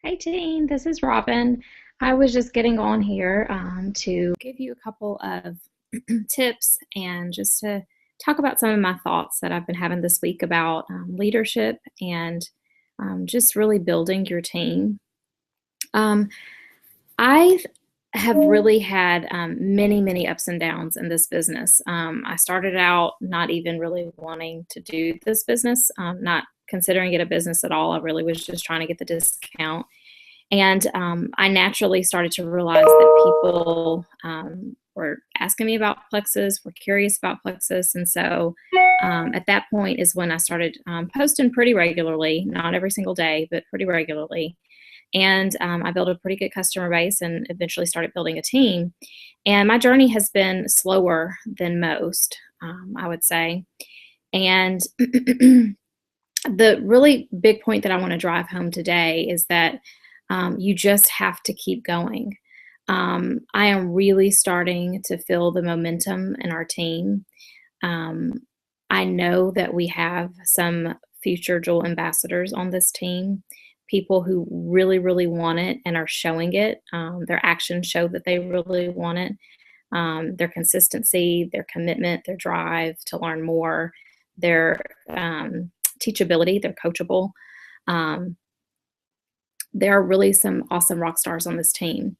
Hi, team. This is Robin. I was just getting on here to give you a couple of tips and just to talk about some of my thoughts that I've been having this week about leadership and just really building your team. Um, I have really had many, many ups and downs in this business. I started out not even really wanting to do this business, not considering it a business at all. I really was just trying to get the discount. And I naturally started to realize that people were asking me about Plexus, were curious about Plexus. And so at that point is when I started posting pretty regularly, not every single day, but pretty regularly. And I built a pretty good customer base and eventually started building a team. And my journey has been slower than most, I would say. And the really big point that I want to drive home today is that you just have to keep going. I am really starting to feel the momentum in our team. Um, I know that we have some future Jewel ambassadors on this team, people who really, really want it and are showing it. Their actions show that they really want it. Their consistency, their commitment, their drive to learn more, their teachability, they're coachable. Um, there are really some awesome rock stars on this team.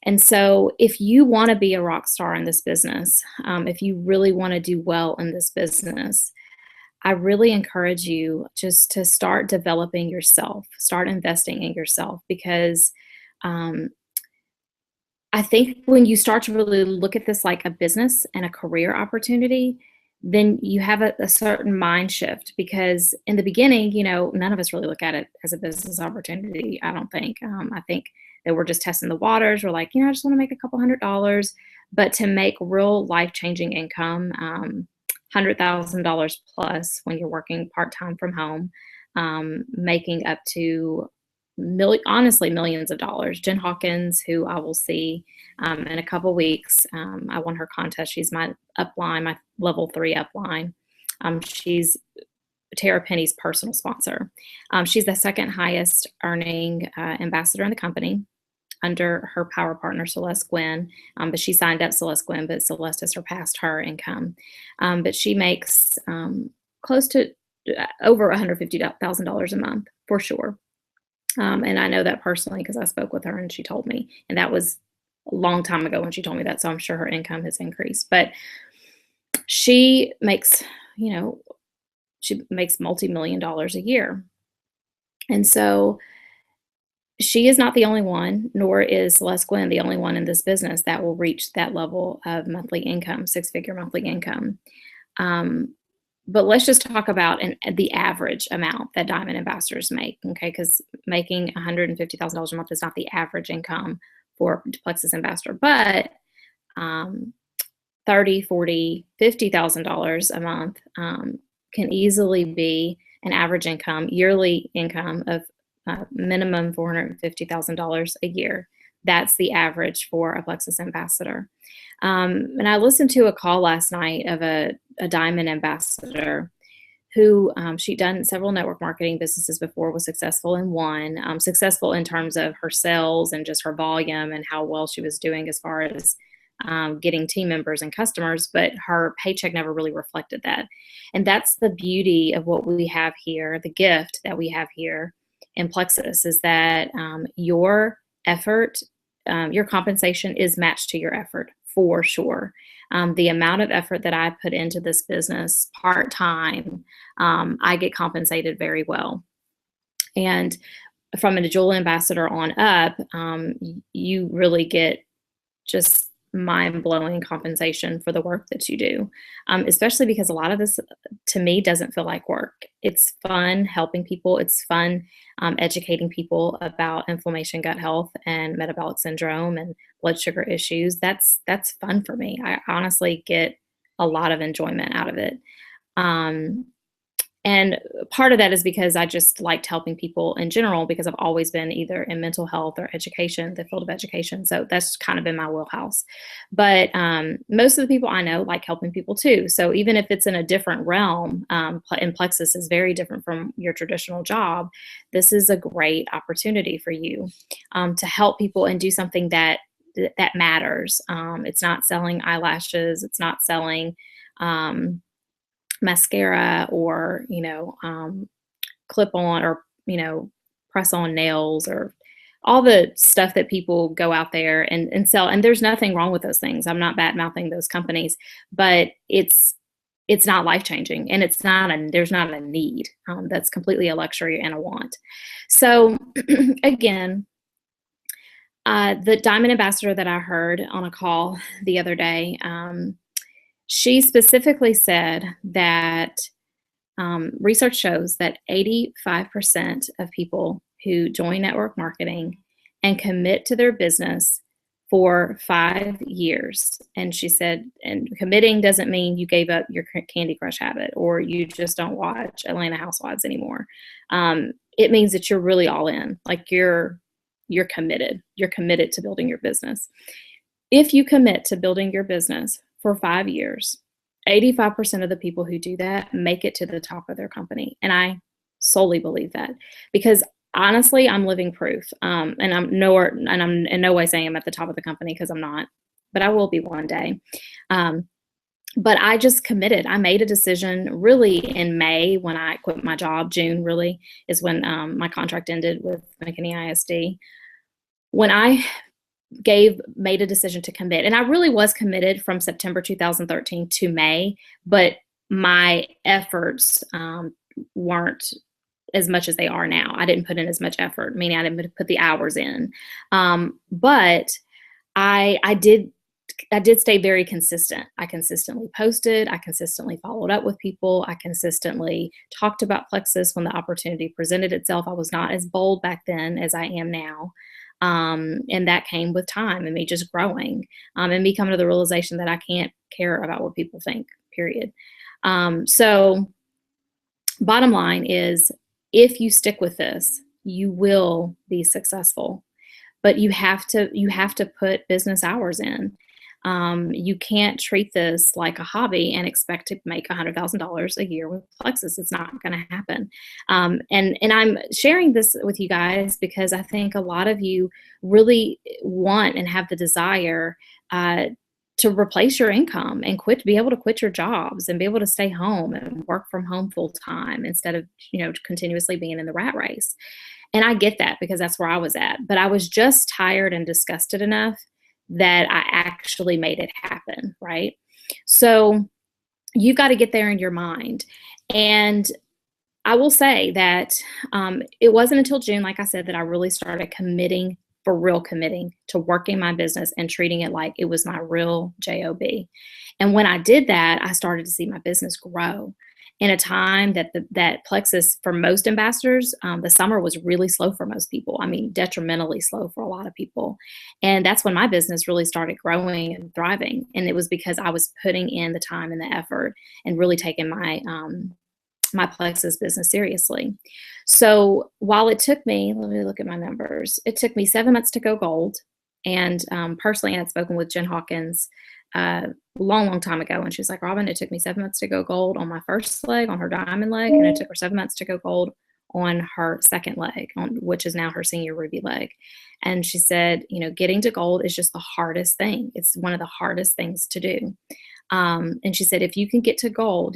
And so, if you want to be a rock star in this business, if you really want to do well in this business, I really encourage you just to start developing yourself, start investing in yourself, because um, I think when you start to really look at this like a business and a career opportunity, then you have a certain mind shift because in the beginning, none of us really look at it as a business opportunity. I don't think. I think that we're just testing the waters. We're like, I just want to make a couple $100s, but to make real life changing income, $100,000 plus when you're working part time from home, making up to honestly millions of dollars. Jen Hawkins, who I will see in a couple weeks. I won her contest. She's my upline, my level 3 upline. She's Tara Penny's personal sponsor. She's the second highest earning ambassador in the company under her power partner, Celeste Gwynn. But she signed up Celeste Gwynn, but Celeste has surpassed her income. But she makes close to over $150,000 a month for sure. And I know that personally because I spoke with her and she told me. And that was a long time ago when she told me that. So I'm sure her income has increased. But she makes, you know, she makes multi-million dollars a year. And so she is not the only one, nor is Celeste Gwynn the only one in this business that will reach that level of monthly income, six-figure monthly income. But let's just talk about the average amount that Diamond ambassadors make, okay? Because making $150,000 a month is not the average income for Plexus ambassador, but $30,000, $40,000, $50,000 a month can easily be an average income, yearly income of minimum $450,000 a year. That's the average for a Plexus ambassador. And I listened to a call last night of a Diamond ambassador who she'd done several network marketing businesses before, was successful in one, successful in terms of her sales and just her volume and how well she was doing as far as getting team members and customers, but her paycheck never really reflected that. And that's the beauty of what we have here, the gift that we have here in Plexus, is that your effort, your compensation is matched to your effort for sure. The amount of effort that I put into this business part time, I get compensated very well. And from a Jewel ambassador on up, you really get just mind-blowing compensation for the work that you do, especially because a lot of this to me doesn't feel like work. It's fun helping people. It's fun educating people about inflammation, gut health, and metabolic syndrome and blood sugar issues. That's fun for me. I honestly get a lot of enjoyment out of it. Um, And part of that is because I just liked helping people in general because I've always been either in mental health or education, the field of education. So that's kind of in my wheelhouse. But most of the people I know like helping people too. So even if it's in a different realm, and Plexus is very different from your traditional job, this is a great opportunity for you to help people and do something that matters. It's not selling eyelashes. It's not selling mascara or clip on or press on nails or all the stuff that people go out there and sell. And there's nothing wrong with those things. I'm not bad mouthing those companies, but it's not life changing, and there's not a need. That's completely a luxury and a want. So again, the Diamond Ambassador that I heard on a call the other day, she specifically said that research shows that 85% of people who join network marketing and commit to their business for 5 years. And she said, and committing doesn't mean you gave up your Candy Crush habit or you just don't watch Atlanta Housewives anymore. It means that you're really all in, like you're committed. You're committed to building your business. If you commit to building your business for 5 years, 85% of the people who do that make it to the top of their company. And I solely believe that because honestly, I'm living proof. And I'm in no way saying I'm at the top of the company because I'm not, but I will be one day. But I just committed. I made a decision really in May when I quit my job. June really is when my contract ended with McKinney ISD. When I made a decision to commit, and I really was committed from September 2013 to May, but my efforts weren't as much as they are now. I didn't put in as much effort, meaning I didn't put the hours in. But I did stay very consistent. I consistently posted. I consistently followed up with people. I consistently talked about Plexus when the opportunity presented itself. I was not as bold back then as I am now. And that came with time and me just growing and me coming to the realization that I can't care about what people think, period. So bottom line is, if you stick with this, you will be successful, but you have to put business hours in. You can't treat this like a hobby and expect to make $100,000 a year with Plexus. It's not going to happen. And I'm sharing this with you guys because I think a lot of you really want and have the desire to replace your income and be able to quit your jobs and be able to stay home and work from home full time instead of, continuously being in the rat race. And I get that because that's where I was at, but I was just tired and disgusted enough that I actually made it happen, right? So you've got to get there in your mind. And I will say that it wasn't until June, like I said, that I really started committing to working my business and treating it like it was my real job. And when I did that, I started to see my business grow. In a time that Plexus, for most ambassadors, the summer was really slow for most people. I mean, detrimentally slow for a lot of people. And that's when my business really started growing and thriving. And it was because I was putting in the time and the effort and really taking my Plexus business seriously. So while it took me, let me look at my numbers. It took me 7 months to go gold. And personally, I had spoken with Jen Hawkins a long time ago, and she was like, Robin, it took me 7 months to go gold on my first leg, on her diamond leg, and it took her 7 months to go gold on her second leg, which is now her senior ruby leg. And she said, getting to gold is just the hardest thing. It's one of the hardest things to do. And she said, if you can get to gold,